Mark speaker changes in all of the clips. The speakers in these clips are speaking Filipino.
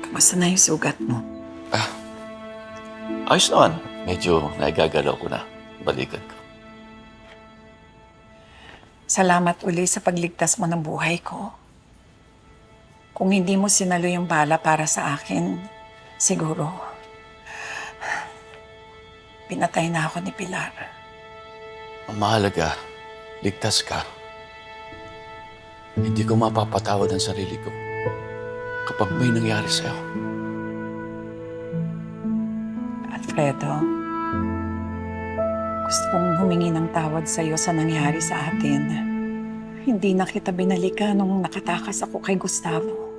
Speaker 1: Kamusta na yung sugat mo?
Speaker 2: Ayos naman. Medyo naigagalaw ko na. Balikan ko.
Speaker 1: Salamat uli sa pagligtas mo ng buhay ko. Kung hindi mo sinalo yung bala para sa akin, siguro, pinatay na ako ni Pilar.
Speaker 2: Ang mahalaga, ligtas ka. Hindi ko mapapatawad ang sarili ko kapag may nangyari sa'yo.
Speaker 1: Alfredo, gusto kong humingi ng tawad sa'yo sa nangyari sa atin. Hindi na kita binalikan nung nakatakas ako kay Gustavo.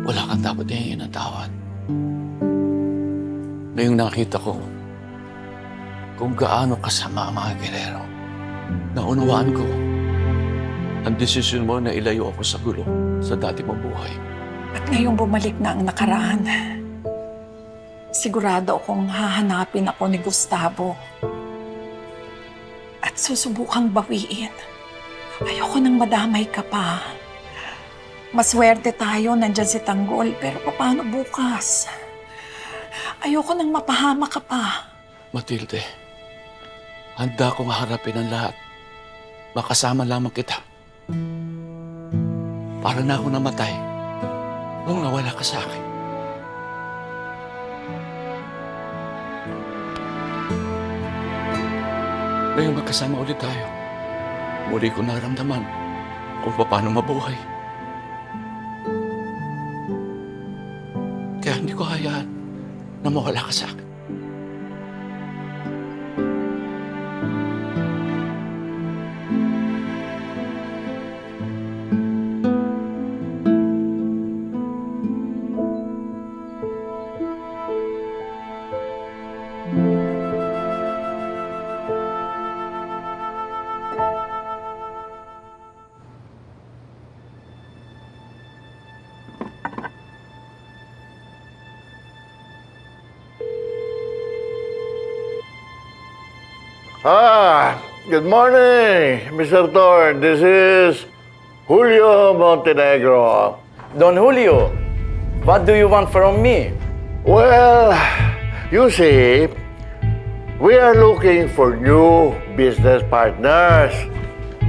Speaker 2: Wala kang dapat hingin ng tawad. Ngayong nakita ko kung gaano kasama ang mga gerero, naunawaan ko ang desisyon mo na ilayo ako sa gulo sa dati mong buhay.
Speaker 1: At ngayong bumalik na ang nakaraan, sigurado akong hahanapin ako ni Gustavo. At susubukang bawiin. Ayoko nang madamay ka pa. Maswerte tayo, nandyan si Tanggol, pero paano bukas? Ayoko nang mapahama ka pa.
Speaker 2: Matilde, handa kong harapin ang lahat. Makasama lamang kita. Para na ako namatay nung nawala ka sa akin. Ngayong magkasama ulit tayo, muli ko naramdaman kung paano mabuhay. Kaya hindi ko hayaan na mawala ka sa akin.
Speaker 3: Good morning, Mr. Thorne. This is Julio Montenegro.
Speaker 4: Don Julio, what do you want from me?
Speaker 3: Well, you see, we are looking for new business partners.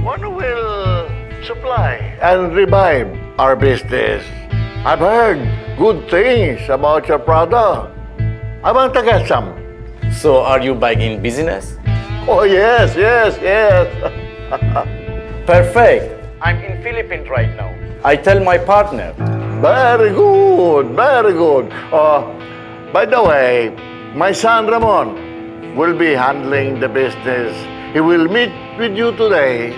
Speaker 3: One who will supply and revive our business. I've heard good things about your product. I want to get some.
Speaker 4: So, are you back in business?
Speaker 3: Oh, yes.
Speaker 4: Perfect. I'm in Philippines right now. I tell my partner.
Speaker 3: Very good. By the way, my son Ramon will be handling the business. He will meet with you today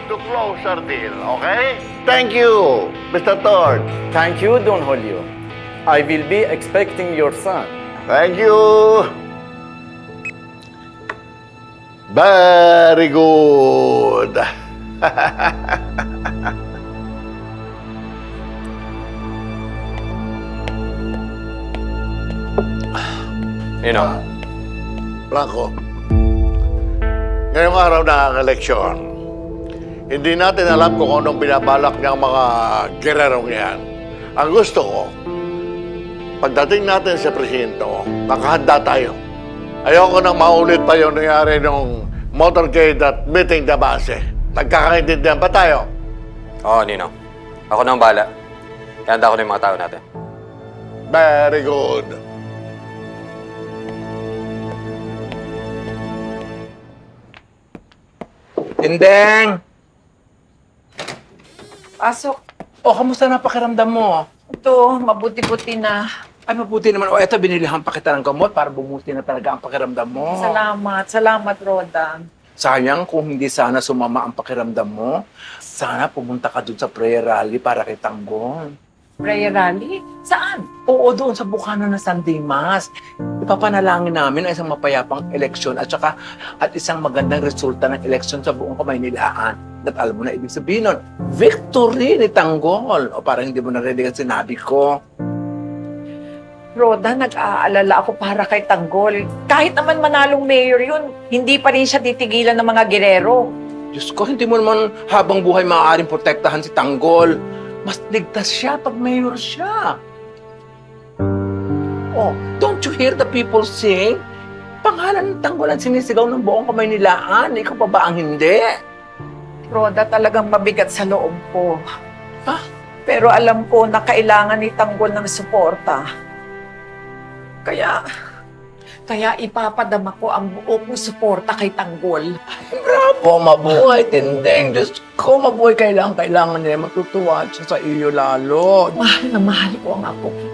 Speaker 3: to close our deal, okay? Thank you, Mr. Thorne.
Speaker 4: Thank you, Don Julio. I will be expecting your son.
Speaker 3: Thank you. Very good. Blanco, ngayong araw na ang eleksyon, hindi natin alam kung anong binabalak niyang mga gererong yan. Ang gusto ko, pagdating natin sa presinto, nakahanda tayo. Ayoko nang maulit pa yung nangyari nung motorcade at meeting the base. Nagkakaintindihan pa tayo.
Speaker 5: Oo, Ninong. Ako na ang bahala. Ihanda ko na yung mga tao natin.
Speaker 3: Very good.
Speaker 6: Tindeng!
Speaker 1: Pasok.
Speaker 6: Kamusta na pakiramdam mo?
Speaker 1: Ito, mabuti-buti na.
Speaker 6: Ay, mabuti naman. Eto, binilihan pa kita ng gamot para bumuti na talaga ang pakiramdam mo.
Speaker 1: Salamat, Roda.
Speaker 6: Sayang kung hindi sana sumama ang pakiramdam mo. Sana pumunta ka dun sa prayer rally para kay Tanggol.
Speaker 1: Prayer rally? Saan?
Speaker 6: Oo, doon sa Bukana ng Sunday Mass. Ipapanalangin namin ang isang mapayapang eleksyon at isang magandang resulta ng eleksyon sa buong Kamaynilaan. At alam mo na ibig sabihin nun, victory ni Tanggol. O parang hindi mo narinig ang sinabi ko.
Speaker 1: Roda, nag-aalala ako para kay Tanggol. Kahit naman manalong mayor yun, hindi pa rin siya titigilan ng mga gerero.
Speaker 6: Diyos ko, hindi mo naman habang buhay maaaring protektahan si Tanggol. Mas ligtas siya pag mayor siya. Oh, don't you hear the people sing? Pangalan ng Tanggol ang sinisigaw ng buong Kamaynilaan. Ikaw pa ba ang hindi?
Speaker 1: Roda, talagang mabigat sa loob ko.
Speaker 6: Ah?
Speaker 1: Pero alam ko na kailangan ni Tanggol ng suporta. Kaya ipapadama ko ang buo kong suporta kay Tanggol.
Speaker 6: Bravo, mabuhay, Tindeng. Diyos ko, mabuhay. Kailangan niya matutuwa siya sa iyo lalo.
Speaker 1: Mahal na mahal ko ang apo ko.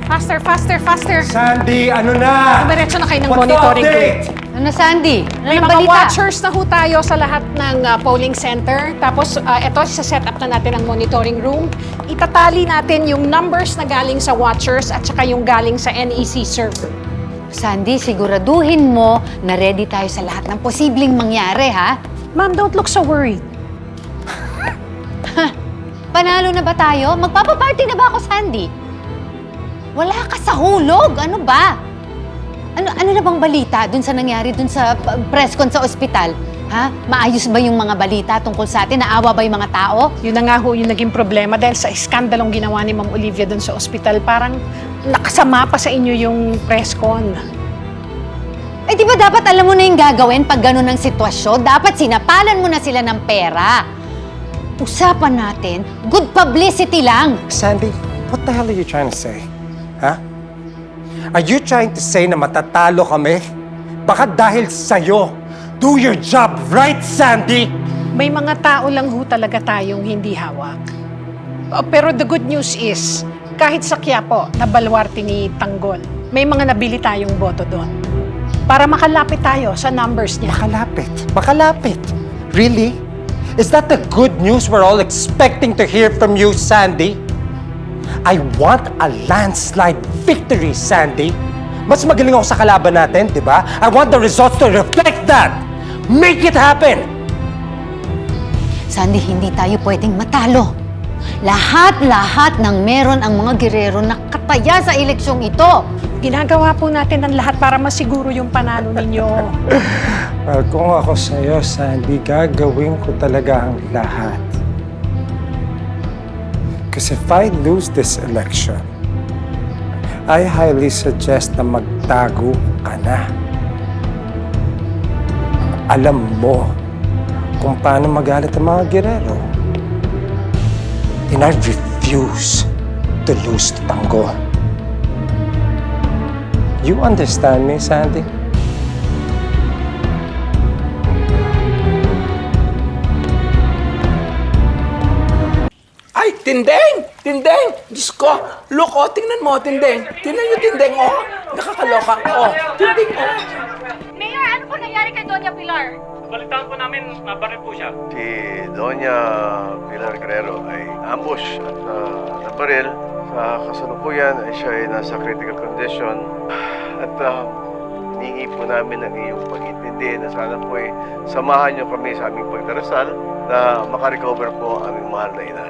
Speaker 7: Faster, faster, faster!
Speaker 8: Sandy, ano na?
Speaker 7: Dumiretso na kayo ng
Speaker 8: What's the
Speaker 7: monitoring
Speaker 8: update?
Speaker 7: group.
Speaker 9: Ano, Sandy?
Speaker 7: May
Speaker 9: Anong
Speaker 7: mga
Speaker 9: balita?
Speaker 7: watchers na ho tayo sa lahat ng polling center. Tapos, ito, set up na natin ang monitoring room. Itatali natin yung numbers na galing sa watchers at saka yung galing sa NEC server.
Speaker 9: Sandy, siguraduhin mo na ready tayo sa lahat ng posibleng mangyari, ha?
Speaker 7: Ma'am, don't look so worried.
Speaker 9: Panalo na ba tayo? Magpapaparty na ba ako, Sandy? Wala ka sa hulog! Ano ba? Ano na bang balita dun sa nangyari dun sa press con sa ospital? Ha? Maayos ba yung mga balita tungkol sa atin? Naawa ba yung mga tao?
Speaker 7: Yun na nga ho yung naging problema dahil sa iskandalong ginawa ni Ma'am Olivia dun sa ospital. Parang nakasama pa sa inyo yung press con.
Speaker 9: Eh di ba dapat alam mo na yung gagawin pag gano'n ang sitwasyon? Dapat sinapalan mo na sila ng pera. Usapan natin, good publicity lang.
Speaker 8: Sandy, what the hell are you trying to say? Huh? Are you trying to say na matatalo kami? Baka dahil sa'yo. Do your job, right, Sandy?
Speaker 7: May mga tao lang ho talaga tayong hindi hawak. Pero the good news is, kahit sa Quiapo, na baluarte ni Tanggol, may mga nabili tayong boto doon. Para makalapit tayo sa numbers niya.
Speaker 8: Makalapit. Really? Is that the good news we're all expecting to hear from you, Sandy? I want a landslide victory, Sandy. Mas magaling ako sa kalaban natin, di ba? I want the results to reflect that. Make it happen!
Speaker 9: Sandy, hindi tayo pwedeng matalo. Lahat-lahat ng meron ang mga gerero na kataya sa eleksyong ito.
Speaker 7: Ginagawa po natin ang lahat para masiguro yung panalo ninyo.
Speaker 8: Well, kung ako sa'yo, Sandy, gagawin ko talaga ang lahat. Because if I lose this election, I highly suggest na magtago ka na. Alam mo kung paano magalit ang mga gerero. And I refuse to lose to Tanggol. You understand me, Sandy?
Speaker 6: Ay, Tindeng! Tindeng! Diyos ko! Look, oh, tingnan mo, Tindeng. Tingnan yung Tindeng, oh. Nakakaloka. Oh, Tindeng, oh.
Speaker 10: Mayor, ano po nangyari kay Doña Pilar?
Speaker 11: Balitaan po namin, nabaril po siya.
Speaker 12: Si Doña Pilar Guerrero ay ambush at nabaril. Sa kasalukuyan ay siya ay nasa critical condition. At hiningi po namin ang iyong pag-intindi na sana po ay samahan niyo kami sa aming pagdarasal na makarecover po ang aming mahal na ina.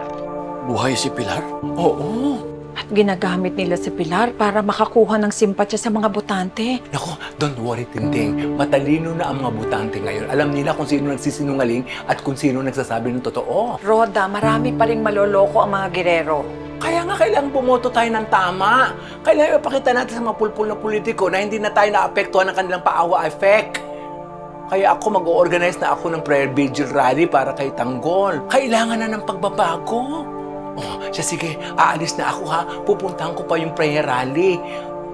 Speaker 2: Buhay si Pilar?
Speaker 6: Oo.
Speaker 1: At ginagamit nila si Pilar para makakuha ng simpatya sa mga botante.
Speaker 6: Naku, don't worry, Tindeng. Matalino na ang mga botante ngayon. Alam nila kung sino nagsisinungaling at kung sino nagsasabi ng totoo.
Speaker 1: Roda, marami pa ring maloloko ang mga gerero.
Speaker 6: Kaya nga kailangan bumoto tayo ng tama. Kailangan ipakita natin sa mga pulpul na politiko na hindi na tayo naapektuhan ng kanilang paawa effect. Kaya ako mag-organize na ako ng prayer vigil rally para kay Tanggol. Kailangan na ng pagbabago. Oh, siya sige, aalis na ako ha. Pupuntahan ko pa yung prayer rally.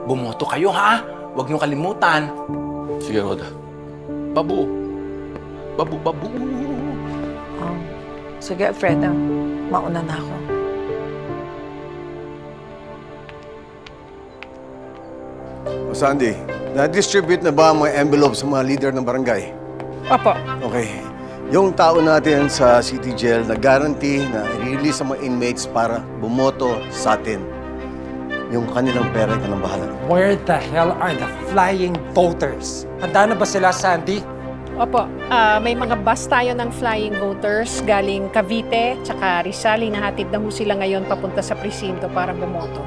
Speaker 6: Bumoto kayo ha. Huwag niyong kalimutan.
Speaker 2: Sige, Roda. Babu. Babu, babu.
Speaker 1: Oh. Sige, Alfredo. Mauna na ako.
Speaker 12: O Sandy, na-distribute na ba ang mga envelope sa mga leader ng barangay?
Speaker 7: Opo.
Speaker 12: Okay. Yung tao natin sa City Jail na guarantee na i-release ang mga inmates para bumoto sa atin. Yung kanilang pera ka ng bahala.
Speaker 8: Where the hell are the flying voters? Handa na ba sila, Sandy?
Speaker 7: Opo, may mga bus tayo ng flying voters galing Cavite tsaka Rizal. Hinahatid na ho sila ngayon papunta sa presinto para bumoto.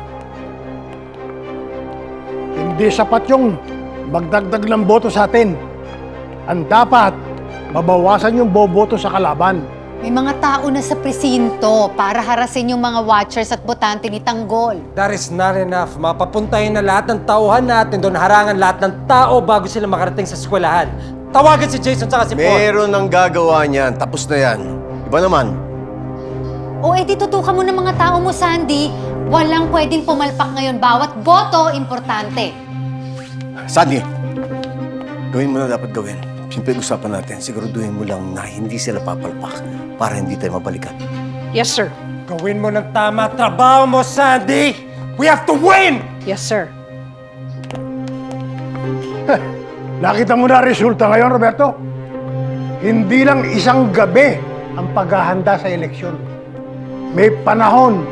Speaker 13: Hindi sapat yung magdagdag ng boto sa atin. Ang dapat, mabawasan yung boboto sa kalaban.
Speaker 9: May mga tao na sa presinto para harasin yung mga watchers at botante ni Tanggol.
Speaker 8: That is not enough. Mapapuntahin na lahat ng tauhan natin doon, harangan lahat ng tao bago sila makarating sa eskwelahan. Tawagan si Jason tsaka si Paul.
Speaker 14: Meron ang gagawa niyan. Tapos na yan. Iba naman.
Speaker 9: O edi tutukan mo ng mga tao mo, Sandy. Walang pwedeng pumalpak ngayon. Bawat boto, importante.
Speaker 14: Sandy, gawin mo na dapat gawin. Siyempre usapan natin. Siguraduhin mo lang na hindi sila papalpak para hindi tayo mabalikan.
Speaker 7: Yes, sir.
Speaker 8: Gawin mo ng tama trabaho mo, Sandy! We have to win!
Speaker 7: Yes, sir.
Speaker 13: Nakita mo na resulta ngayon, Roberto? Hindi lang isang gabi ang paghahanda sa eleksyon. May panahon,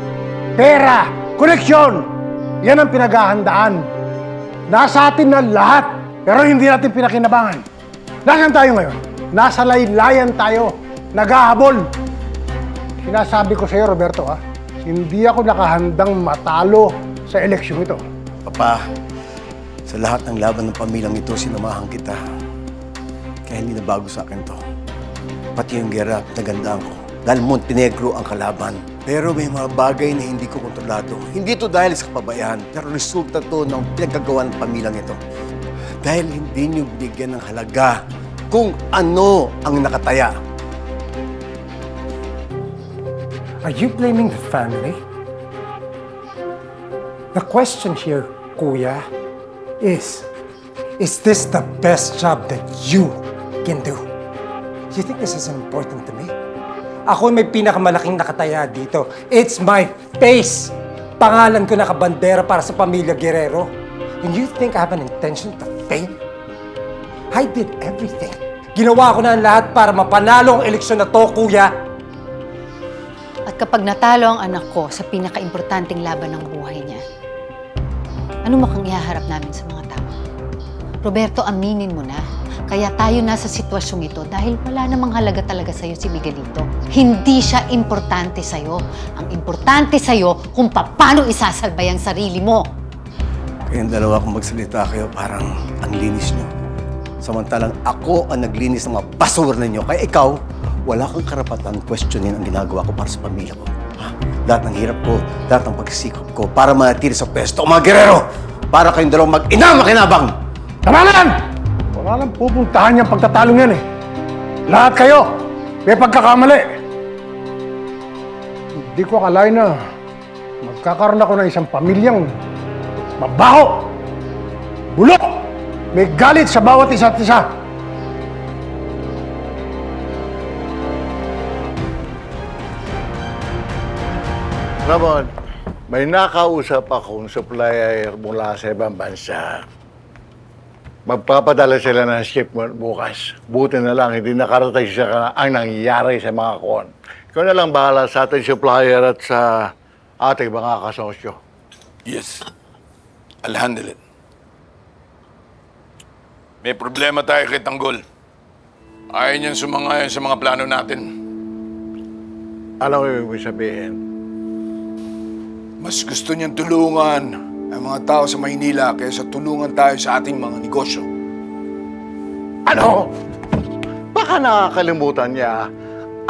Speaker 13: pera, koneksyon. Yan ang pinaghahandaan. Nasa atin na lahat, pero hindi natin pinakinabangan. Nasaan tayo ngayon? Nasa laylayan tayo, naghahabol. Sinasabi ko sa iyo, Roberto, hindi ako nakahandang matalo sa eleksyon ito.
Speaker 14: Papa, sa lahat ng laban ng pamilyang ito, sinamahan kita. Kaya hindi na bago sa akin to. Pati yung gera, nagandaan ko. Dahil Montenegro ang kalaban. Pero may mga bagay na hindi ko kontrolado. Hindi to dahil sa kapabayaan, pero resulta to ng pinagkagawa ng pamilyang ito. Dahil hindi niyo binigyan ng halaga kung ano ang nakataya.
Speaker 8: Are you blaming the family? The question here, Kuya, is this the best job that you can do? Do you think this is important to me? Ako may pinakamalaking nakataya dito. It's my face! Pangalan ko nakabandera para sa pamilya Guerrero. And you think I have an intention to fail? I did everything. Ginawa ko na ang lahat para mapanalo ang eleksyon na to, Kuya.
Speaker 9: At kapag natalo ang anak ko sa pinaka-importanting laban ng buhay niya, ano mukhang ihaharap namin sa mga tao? Roberto, aminin mo na. Kaya tayo nasa sitwasyong ito dahil wala namang halaga talaga sa'yo si Miguelito. Hindi siya importante sa'yo. Ang importante sa'yo kung paano isasalbay ang sarili mo.
Speaker 14: Kayong dalawa kung magsalita kayo, parang ang linis nyo. Samantalang ako ang naglinis ng mga basura ninyo. Kaya ikaw, wala kang karapatan questionin ang ginagawa ko para sa pamilya ko. Lahat ng hirap ko, lahat ng pagsisikap ko para manatili sa pwesto. O mga Guerrero, para kayong dalawang mag-ina makinabang!
Speaker 13: Tama na yan! Wala nang pupuntahan yung pagtatalong yan eh. Lahat kayo, may pagkakamali. Hindi ko akalain na magkakaroon ako ng isang pamilyang mabaho, bulok, may galit sa bawat isa't isa.
Speaker 3: Ramon, may nakausap akong supplier mula sa ibang bansa. Magpapadala sila ng shipment bukas. Buti na lang, hindi nakarating siya ang nangyayari sa mga kon. Ikaw na lang bahala sa ating supplier at sa ating mga kasosyo.
Speaker 15: Yes. I'll handle it. May problema tayo kay Tanggol. Ayaw niyang sumangayon sa mga plano natin.
Speaker 3: Alam mo ibig sabihin?
Speaker 15: Mas gusto niyang tulungan ang mga tao sa Maynila kaysa tulungan tayo sa ating mga negosyo.
Speaker 3: Ano? Baka nakakalimutan niya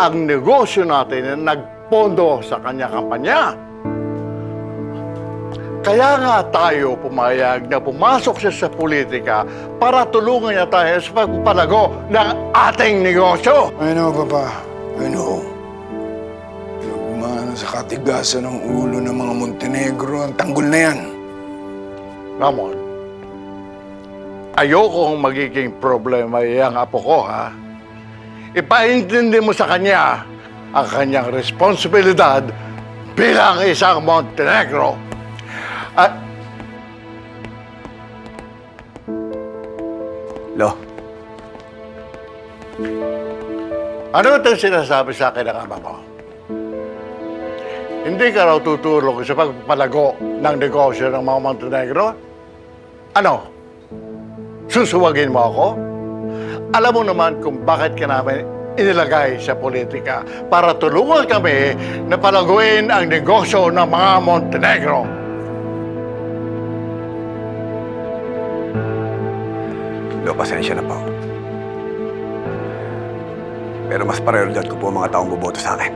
Speaker 3: ang negosyo natin na nagpondo sa kanya kampanya. Kaya nga tayo pumayag na pumasok siya sa politika para tulungan niya tayo sa pagpapalago ng ating negosyo.
Speaker 15: I know, Papa. I know. Gumana sa katigasan ng ulo ng mga Montenegro ang Tanggol na yan.
Speaker 3: Ramon, ayokong magiging problema yung apo ko, ha? Ipaintindi mo sa kanya ang kanyang responsibilidad bilang isang Montenegro. At...
Speaker 14: Lo.
Speaker 3: Ano itong sinasabi sa akin ng ama mo? Hindi ka raw tutulong sa pagpapalago ng negosyo ng mga Montenegro? Ano? Susuwagin mo ako? Alam mo naman kung bakit ka namin inilagay sa politika para tulungan kami na palaguin ang negosyo ng mga Montenegro.
Speaker 14: Lo, pasensya na po. Pero mas prioridad ko po ang mga taong boboto sa akin.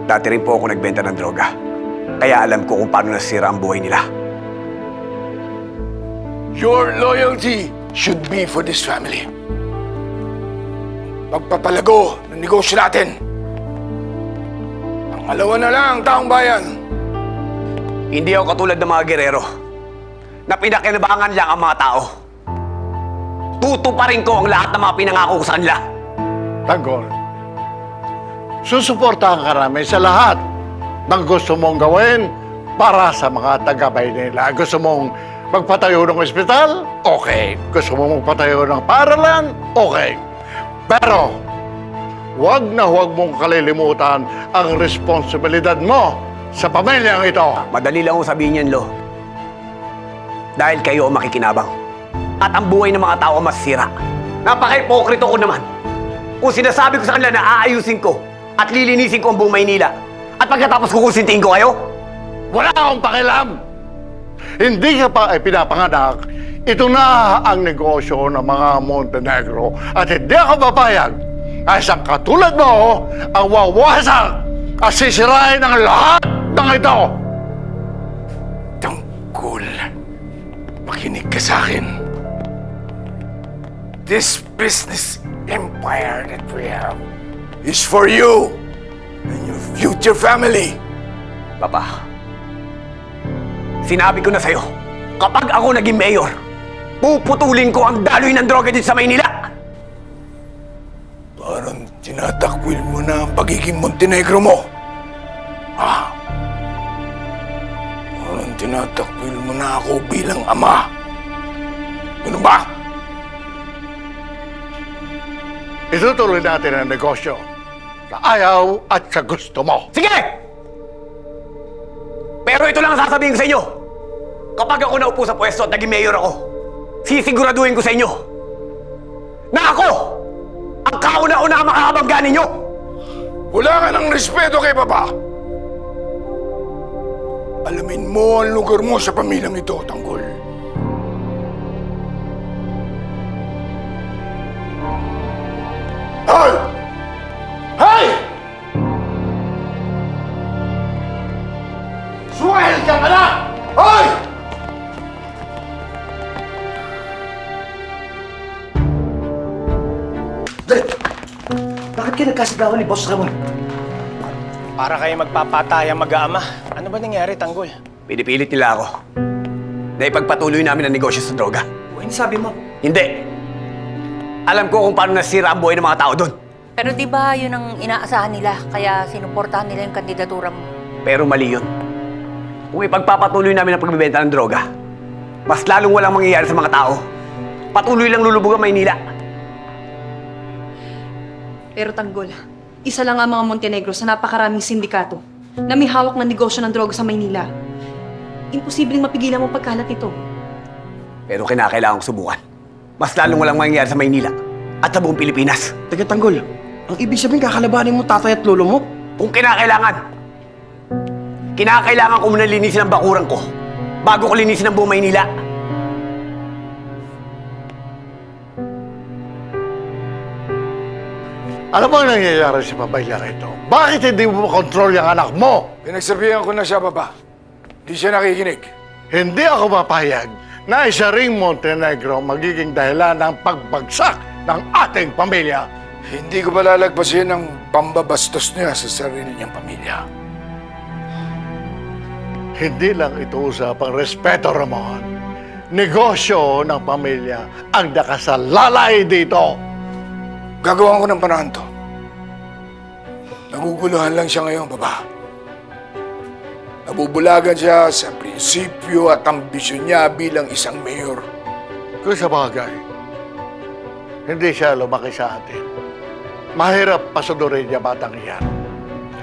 Speaker 14: Dati rin po ako nagbenta ng droga. Kaya alam ko kung paano nasira ang buhay nila.
Speaker 15: Your loyalty should be for this family. Pagpapalago ng negosyo natin. Ang alawa na lang, taong bayan.
Speaker 14: Hindi ako katulad ng mga gerero na pinakinabangan lang ang mga tao. Tutuparin ko ang lahat ng mga pinangako ko sa kanila.
Speaker 3: Tanggol, susuportahan ka namin sa lahat ng gusto mong gawin para sa mga taga-bay nila. Gusto mong magpatayo ng ospital? Okay. Gusto mong magpatayo ng paaralan? Okay. Pero, huwag na huwag mong kalilimutan ang responsibilidad mo sa pamilyang ito.
Speaker 14: Madali lang kong sabihin yan, Lo. Dahil kayo ang makikinabang. At ang buhay ng mga tao ang masisira. Napaka-hipokrito ko naman. Kung sinasabi ko sa kanila na aayusin ko at lilinisin ko ang buong Maynila at pagkatapos kukusintiin ko kayo?
Speaker 3: Wala akong pakialam! Hindi ka pa ay pinapanganak. Ito na ang negosyo ng mga Montenegro at hindi ako papayag ay isang katulad mo ang wawasak at sisirain ang lahat ng ito.
Speaker 15: Tanggol, makinig ka sa akin. This business empire that we have is for you and your future family.
Speaker 14: Papa, sinabi ko na sa'yo, kapag ako naging mayor, puputulin ko ang daloy ng droga dito sa Maynila.
Speaker 15: Parang tinatakwil mo na ang pagiging Montenegro mo. Ha? Parang tinatakwil mo na ako bilang ama. Ano ba?
Speaker 3: Itutuloy natin ang negosyo sa ayaw at sa gusto mo.
Speaker 14: Sige! Pero ito lang ang sasabihin ko sa inyo. Kapag ako naupo sa pwesto at naging mayor ako, sisiguraduhin ko sa inyo na ako ang kauna-una ang makakabangga ninyo.
Speaker 15: Wala ka ng respeto kay Papa. Alamin mo ang lugar mo sa pamilyang ito, Tanggol. Hoy! Hoy! Suwahel ka na! Hoy!
Speaker 6: Bakit kayo nagkasigawan ni Boss Ramon?
Speaker 8: Para kayo magpapatayang mag-aama. Ano ba nangyari, Tanggol?
Speaker 14: Pinipilit nila ako na ipagpatuloy namin ang negosyo sa droga.
Speaker 6: Ano sabi mo?
Speaker 14: Hindi. Alam ko kung paano nasira ang buhay ng mga tao doon.
Speaker 10: Pero di ba yun ang inaasahan nila, kaya sinuportahan nila yung kandidatura mo?
Speaker 14: Pero mali yun. Kung ipagpapatuloy namin ang pagbibenta ng droga, mas lalong walang mangyayari sa mga tao. Patuloy lang lulubog ang Maynila.
Speaker 10: Pero Tanggol, isa lang ang mga Montenegro sa napakaraming sindikato na may hawak na negosyo ng droga sa Maynila. Imposibleng mapigilan mo pagkalat ito.
Speaker 14: Pero kinakailangan kong subukan. Mas lalong walang mangyayari sa Maynila at sa buong Pilipinas.
Speaker 6: Teka, Tanggol, ang ibig sabihin kakalabanin mo tatay at lolo mo?
Speaker 14: Kung kinakailangan ko muna linisin ang bakuran ko bago ko linisin ang buong Maynila.
Speaker 3: Alam mo ang nangyayari sa pabayang ito? Bakit hindi mo makontrol yung anak mo?
Speaker 15: Pinagsabihan ko na siya, Papa. Di siya nakikinig.
Speaker 3: Hindi ako mapayag na isa ring Montenegro magiging dahilan ng pagbagsak ng ating pamilya.
Speaker 15: Hindi ko palalagpasin ang pambabastos niya sa sarili niyang pamilya.
Speaker 3: Hindi lang ito usapang respeto, Ramon. Negosyo ng pamilya ang nakasalalay dito.
Speaker 15: Gagawan ko ng paraan to. Naguguluhan lang siya ngayon, Papa. Nabubulagan siya sa prinsipyo at ambisyon niya bilang isang mayor.
Speaker 3: Kung sa bagay, hindi siya lumaki sa atin. Mahirap pasunurin niya batang iyan.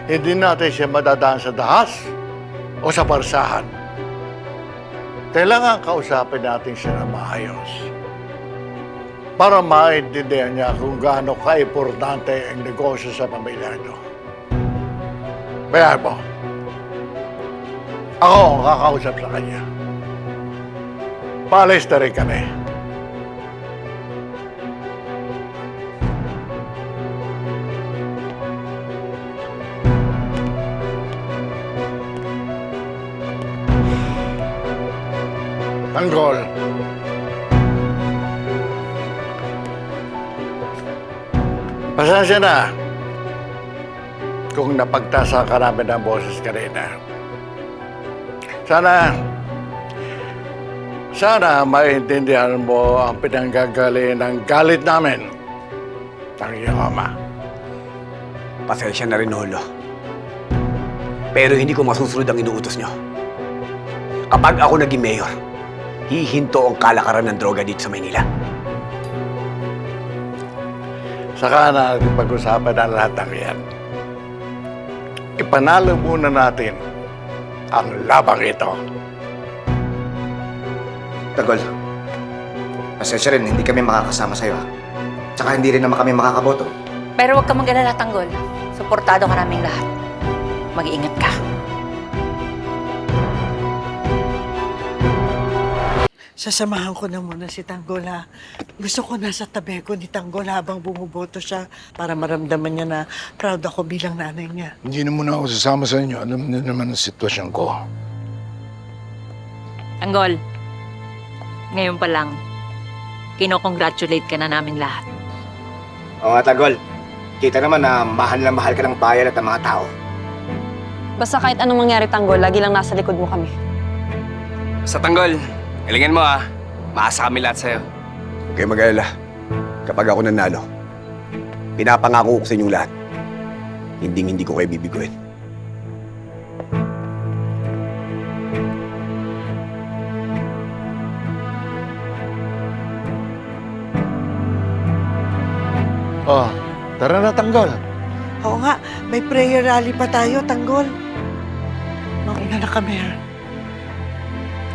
Speaker 3: Hindi natin siya madadaan sa dahas o sa parsahan. Kailangan kausapin natin siya na maayos. para maintindihan niya kung gaano ka-importante ang negosyo sa pamilya nito. Bayaan mo. Ako ang kakausap sa kanya. Paalis na rin kami. Tanggol. Pasensya na kung napagtasa ka namin ng boses kanina. Sana maintindihan mo ang pinanggagaling ng galit namin ng iyong ama.
Speaker 14: Pasensya na rin, Lolo. Pero hindi ko masusunod ang inuutos nyo. Kapag ako naging mayor, hihinto ang kalakaran ng droga dito sa Maynila.
Speaker 3: Saka na pag-usapan ang lahat ng yan. Ipanalo muna natin ang labang ito.
Speaker 16: Tanggol, pasensya rin, hindi kami makakasama sa'yo. Tsaka hindi rin naman kami makakaboto.
Speaker 17: Pero huwag ka mag-alala, Tanggol. Suportado ka naming lahat. Mag-iingat ka.
Speaker 18: Sasamahan ko na muna si Tanggol, ha. Gusto ko nasa tabi ko ni Tanggol habang bumuboto siya para maramdaman niya na proud ako bilang nanay niya.
Speaker 15: Hindi na muna ako sasama sa inyo. Alam niyo naman ang sitwasyon ko.
Speaker 17: Tanggol, ngayon pa lang, kinokongratulate ka na naming lahat.
Speaker 16: Oo nga, Tanggol. Kita naman na mahal na mahal ka ng bayan at ang mga tao.
Speaker 10: Basta kahit anong mangyari, Tanggol, lagi lang nasa likod mo kami.
Speaker 19: Sa Tanggol, galingan mo maasa kami lahat sa'yo.
Speaker 14: Huwag kayo mag-alala. Kapag ako nanalo, pinapangako ko sa inyong lahat, hindi ko kayo bibiguin.
Speaker 3: Oh, tara na, Tanggol.
Speaker 18: Oo nga, may prayer rally pa tayo, Tanggol. Mauna na kami, ha.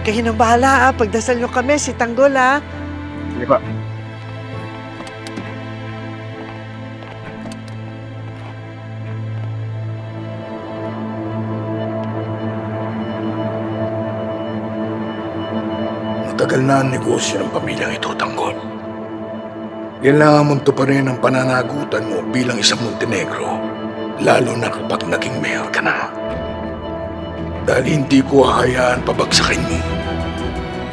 Speaker 18: Kayo nang bahala, ha. Pagdasal nyo kami, si Tanggol, ha.
Speaker 16: Sige pa.
Speaker 15: Matagal na ang negosyo ng pamilyang ito, Tanggol. Kailangan mong tuparin ang pananagutan mo bilang isang Montenegro, lalo na kapag naging mayor ka na. Dahil hindi ko hahayaan pabagsakin mo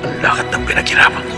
Speaker 15: ang lahat ng pinaghirapan mo.